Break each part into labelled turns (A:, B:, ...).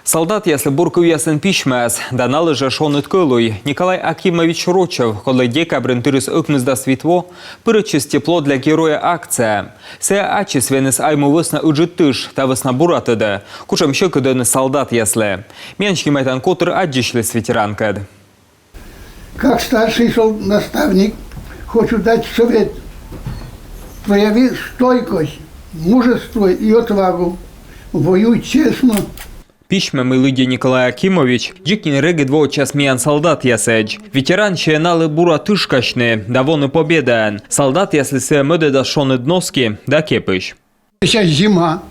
A: Солдат, если буркав ясен пишмес, да належе шонет кылуй. Николай Акимович Рочев, коли декабрь тырыс ыкмызда свитво, пырычыс тепло для героя акция. Се ачис венес айму высна уджитыш, та высна буратыды. Кушам щекыдыны солдат ясле. Менчки майтан котыр аджишлес ветеранкад.
B: Как старший наставник, хочу дать совет. Прояви стойкость, мужество и отвагу. Воюй честно.
A: Пишме милыди Николай Акимович, джикнин реги двочас миян солдат яседж. Ветеран ще налы бура тышкашны, да вон и победа. Солдат, если се мыды да шоны дноски, да кепыш.
B: Сейчас зима.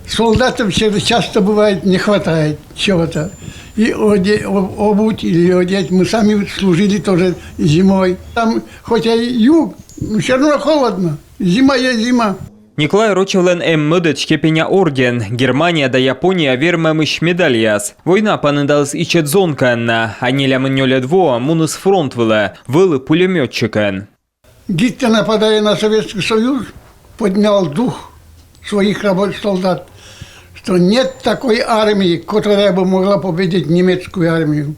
B: Солдатам часто бывает не хватает чего-то. И обуть или одеть. Мы сами служили тоже зимой. Там хотя и юг, но все равно холодно. Зима есть зима.
A: Николай Рочевлен мыдыч кепеня орден. Германия да Япония вермемыш медальяс. Война панедалась и четзонканна, а не лямынёле дво мунус фронт вылы пулеметчикан.
B: Гитлер, нападая на Советский Союз, поднял дух своих рабочих солдат, что нет такой армии, которая бы могла победить немецкую армию.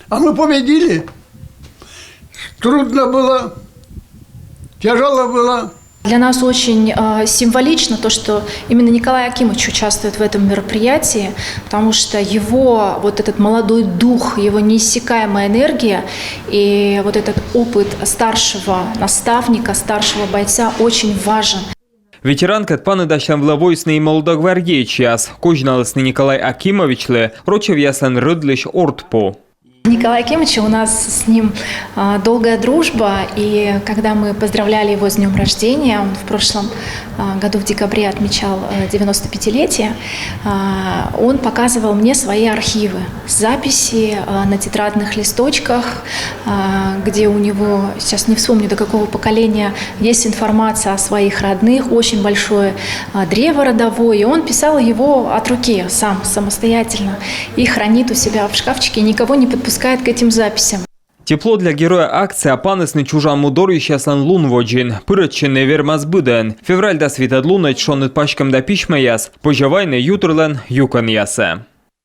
B: А мы победили. Трудно было, тяжело было.
C: Для нас очень символично то, что именно Николай Акимович участвует в этом мероприятии, потому что его вот этот молодой дух, его неиссякаемая энергия и вот этот опыт старшего наставника, старшего бойца очень важен.
A: Ветеранка паны дащан влавойсны и молодогвардейчас. Кожналысны Николай Акимовичле, Рочев ясен рыдлыш ортпо.
C: Николай Акимович, у нас с ним долгая дружба, и когда мы поздравляли его с днем рождения, он в прошлом году в декабре отмечал 95-летие, он показывал мне свои архивы, записи на тетрадных листочках, где у него, сейчас не вспомню до какого поколения, есть информация о своих родных, очень большое древо родовое, и он писал его от руки сам, самостоятельно, и хранит у себя в шкафчике, никого не подпускает к этим записям.
A: Тепло для героя акции опанысны чужан мудор ищасан лун воджин. Пырыччины вермаз быден. Февраль да свитад лунач шонет пачкам да пишмаяс. Пожавайны ютрлен юкан ясе.